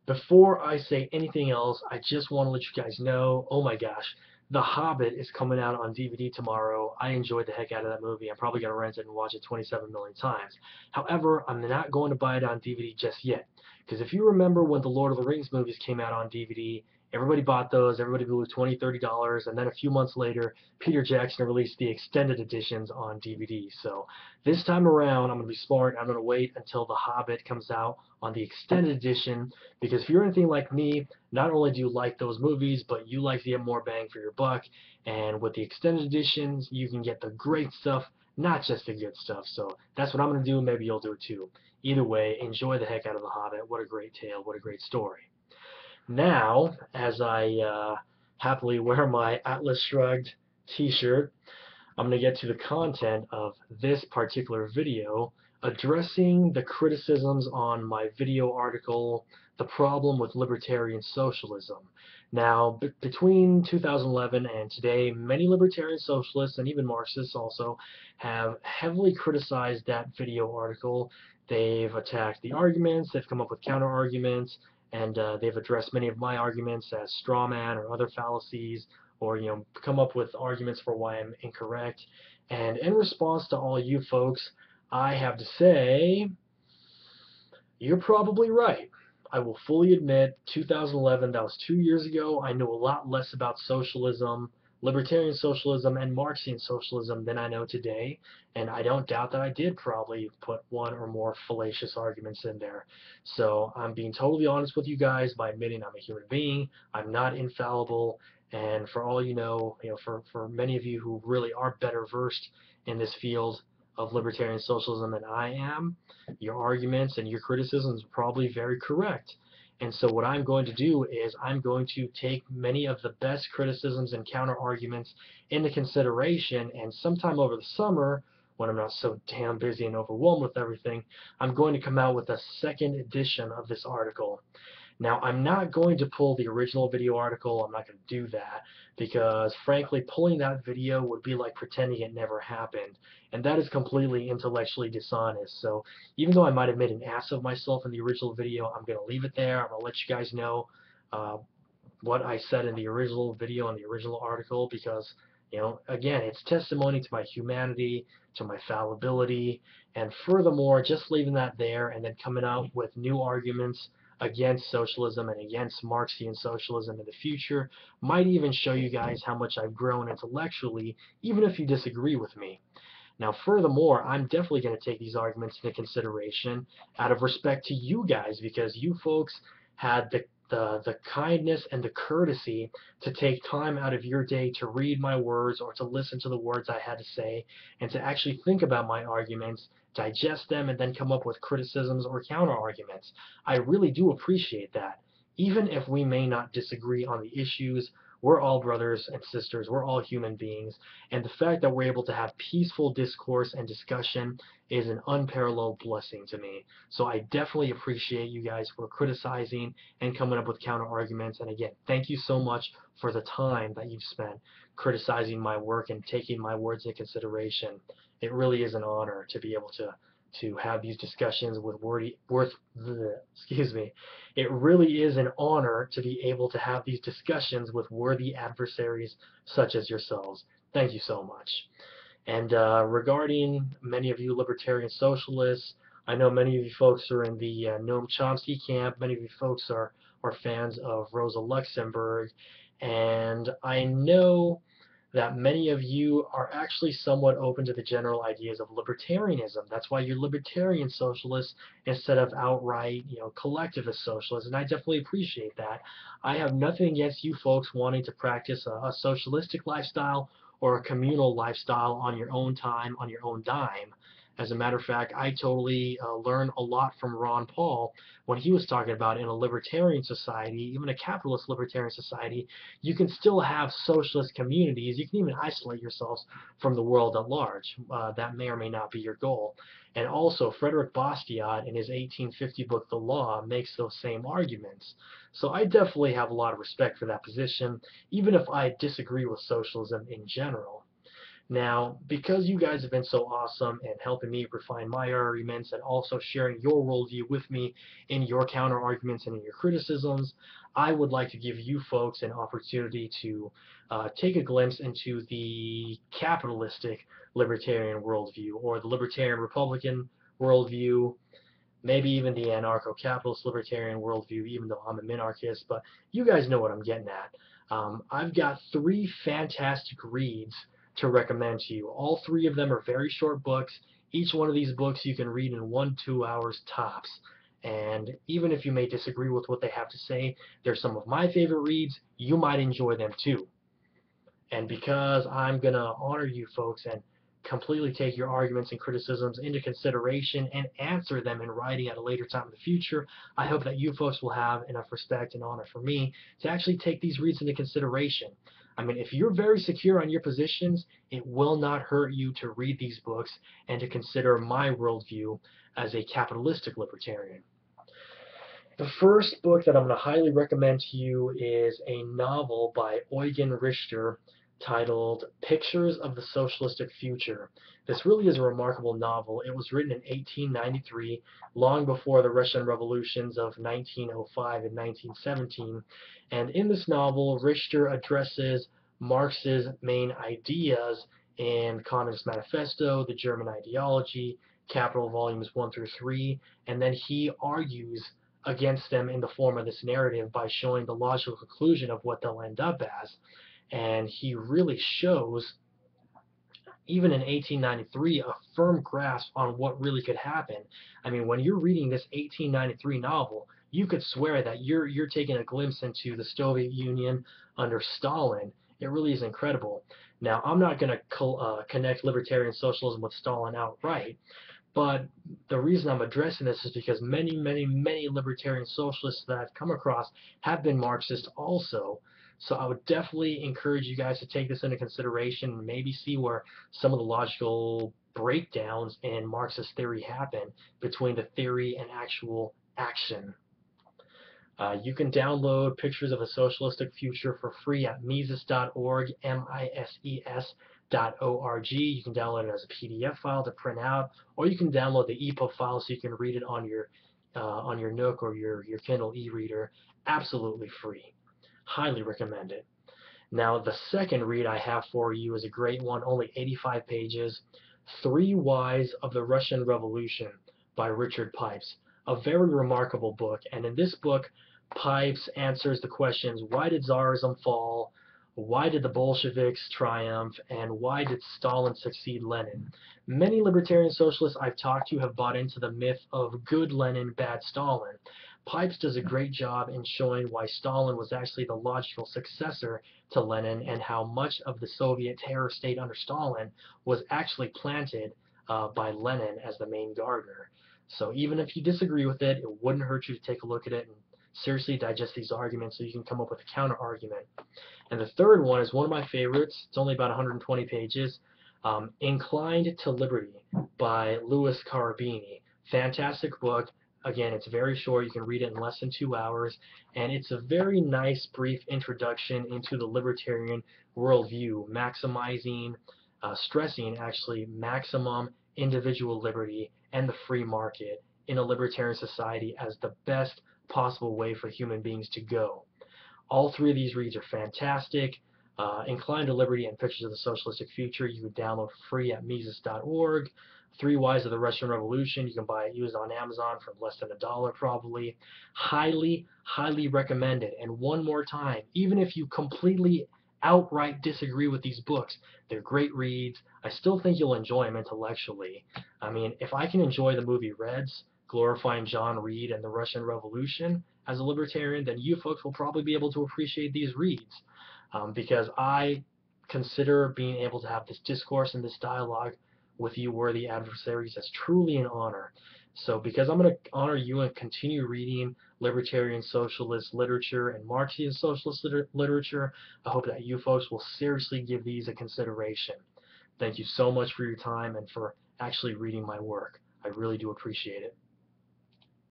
Before I say anything else, I just want to let you guys know, oh my gosh, The Hobbit is coming out on DVD tomorrow. I enjoyed the heck out of that movie. I'm probably going to rent it and watch it 27 million times. However, I'm not going to buy it on DVD just yet. Because if you remember when the Lord of the Rings movies came out on DVD, everybody bought those, everybody blew $20, $30, and then a few months later, Peter Jackson released the extended editions on DVD. So this time around, I'm going to be smart. I'm going to wait until The Hobbit comes out on the extended edition, because if you're anything like me, not only do you like those movies, but you like to get more bang for your buck. And with the extended editions, you can get the great stuff, not just the good stuff. So that's what I'm going to do. Maybe you'll do it too. Either way, enjoy the heck out of The Hobbit. What a great tale. What a great story. Now, as I happily wear my Atlas Shrugged t-shirt, I'm going to get to the content of this particular video, addressing the criticisms on my video article, The Problem with Libertarian Socialism. Now, between 2011 and today, many libertarian socialists and even Marxists also have heavily criticized that video article. They've attacked the arguments, they've come up with counter arguments, and they've addressed many of my arguments as straw man or other fallacies, or come up with arguments for why I'm incorrect. And in response to all you folks, I have to say, you're probably right. I will fully admit, 2011, that was 2 years ago. I knew a lot less about socialism, libertarian socialism, and Marxian socialism than I know today, and I don't doubt that I did probably put one or more fallacious arguments in there. So I'm being totally honest with you guys by admitting I'm a human being. I'm not infallible, and for all for many of you who really are better versed in this field of libertarian socialism than I am, your arguments and your criticisms are probably very correct. And so what I'm going to do is I'm going to take many of the best criticisms and counter arguments into consideration, and sometime over the summer, when I'm not so damn busy and overwhelmed with everything, I'm going to come out with a second edition of this article. Now, I'm not going to pull the original video article. I'm not going to do that because, frankly, pulling that video would be like pretending it never happened, and that is completely intellectually dishonest. So even though I might have made an ass of myself in the original video, I'm going to leave it there. I'm going to let you guys know uh, what I said in the original video and the original article because, again, it's testimony to my humanity, to my fallibility, and furthermore, just leaving that there and then coming out with new arguments against socialism and against Marxian socialism in the future might even show you guys how much I've grown intellectually, even if you disagree with me. Now, furthermore, I'm definitely going to take these arguments into consideration out of respect to you guys, because you folks had the kindness and the courtesy to take time out of your day to read my words or to listen to the words I had to say and to actually think about my arguments, digest them, and then come up with criticisms or counter arguments. I really do appreciate that. Even if we may not disagree on the issues, we're all brothers and sisters. We're all human beings. And the fact that we're able to have peaceful discourse and discussion is an unparalleled blessing to me. So I definitely appreciate you guys for criticizing and coming up with counter arguments. And again, thank you so much for the time that you've spent criticizing my work and taking my words into consideration. It really is an honor to be able to have these discussions with It really is an honor to be able to have these discussions with worthy adversaries such as yourselves. Thank you so much. And regarding many of you libertarian socialists, I know many of you folks are in the Noam Chomsky camp. Many of you folks are fans of Rosa Luxemburg. And I know that many of you are actually somewhat open to the general ideas of libertarianism. That's why you're libertarian socialists instead of outright, collectivist socialists, and I definitely appreciate that. I have nothing against you folks wanting to practice a socialistic lifestyle or a communal lifestyle on your own time, on your own dime. As a matter of fact, I totally learned a lot from Ron Paul when he was talking about in a libertarian society, even a capitalist libertarian society, you can still have socialist communities. You can even isolate yourselves from the world at large. That may or may not be your goal. And also, Frederick Bastiat, in his 1850 book, The Law, makes those same arguments. So I definitely have a lot of respect for that position, even if I disagree with socialism in general. Now, because you guys have been so awesome and helping me refine my arguments and also sharing your worldview with me in your counter arguments and in your criticisms, I would like to give you folks an opportunity to take a glimpse into the capitalistic libertarian worldview or the libertarian Republican worldview, maybe even the anarcho-capitalist libertarian worldview, even though I'm a minarchist, but you guys know what I'm getting at. I've got 3 fantastic reads to recommend to you. All 3 of them are very short books. Each one of these books you can read in 1-2 hours tops. And even if you may disagree with what they have to say, they're some of my favorite reads. You might enjoy them too. And because I'm going to honor you folks and completely take your arguments and criticisms into consideration and answer them in writing at a later time in the future, I hope that you folks will have enough respect and honor for me to actually take these reads into consideration. I mean, if you're very secure on your positions, it will not hurt you to read these books and to consider my worldview as a capitalistic libertarian. The first book that I'm going to highly recommend to you is a novel by Eugen Richter titled Pictures of the Socialistic Future. This really is a remarkable novel. It was written in 1893, long before the Russian revolutions of 1905 and 1917. And in this novel, Richter addresses Marx's main ideas in Communist Manifesto, the German ideology, Capital Volumes 1 through 3, and then he argues against them in the form of this narrative by showing the logical conclusion of what they'll end up as. And he really shows, even in 1893, a firm grasp on what really could happen. I mean, when you're reading this 1893 novel, you could swear that you're taking a glimpse into the Soviet Union under Stalin. It really is incredible. Now, I'm not going to connect libertarian socialism with Stalin outright, but the reason I'm addressing this is because many, many, many libertarian socialists that I've come across have been Marxist also. So I would definitely encourage you guys to take this into consideration and maybe see where some of the logical breakdowns in Marxist theory happen between the theory and actual action. You can download Pictures of a Socialistic Future for free at Mises.org, Mises.org. You can download it as a PDF file to print out, or you can download the EPUB file so you can read it on your Nook or your Kindle e-reader, absolutely free. Highly recommend it. Now, the second read I have for you is a great one, only 85 pages, 3 Whys of the Russian Revolution by Richard Pipes. A very remarkable book, and in this book, Pipes answers the questions, why did Tsarism fall, why did the Bolsheviks triumph, and why did Stalin succeed Lenin? Many libertarian socialists I've talked to have bought into the myth of good Lenin, bad Stalin. Pipes does a great job in showing why Stalin was actually the logical successor to Lenin and how much of the Soviet terror state under Stalin was actually planted by Lenin as the main gardener. So even if you disagree with it, it wouldn't hurt you to take a look at it and seriously digest these arguments so you can come up with a counter argument. And the third one is one of my favorites. It's only about 120 pages. Inclined to Liberty by Louis Carabini. Fantastic book. Again, it's very short. You can read it in less than 2 hours. And it's a very nice, brief introduction into the libertarian worldview, stressing actually maximum individual liberty and the free market in a libertarian society as the best possible way for human beings to go. All 3 of these reads are fantastic. Inclined to Liberty and Pictures of the Socialistic Future you can download for free at Mises.org. 3 Whys of the Russian Revolution, you can buy it used on Amazon for less than $1 probably. Highly, highly recommend it. And one more time, even if you completely outright disagree with these books, they're great reads. I still think you'll enjoy them intellectually. I mean, if I can enjoy the movie Reds, glorifying John Reed and the Russian Revolution as a libertarian, then you folks will probably be able to appreciate these reads, because I consider being able to have this discourse and this dialogue with you worthy adversaries as truly an honor. So because I'm going to honor you and continue reading libertarian socialist literature and Marxist socialist literature, I hope that you folks will seriously give these a consideration. Thank you so much for your time and for actually reading my work. I really do appreciate it.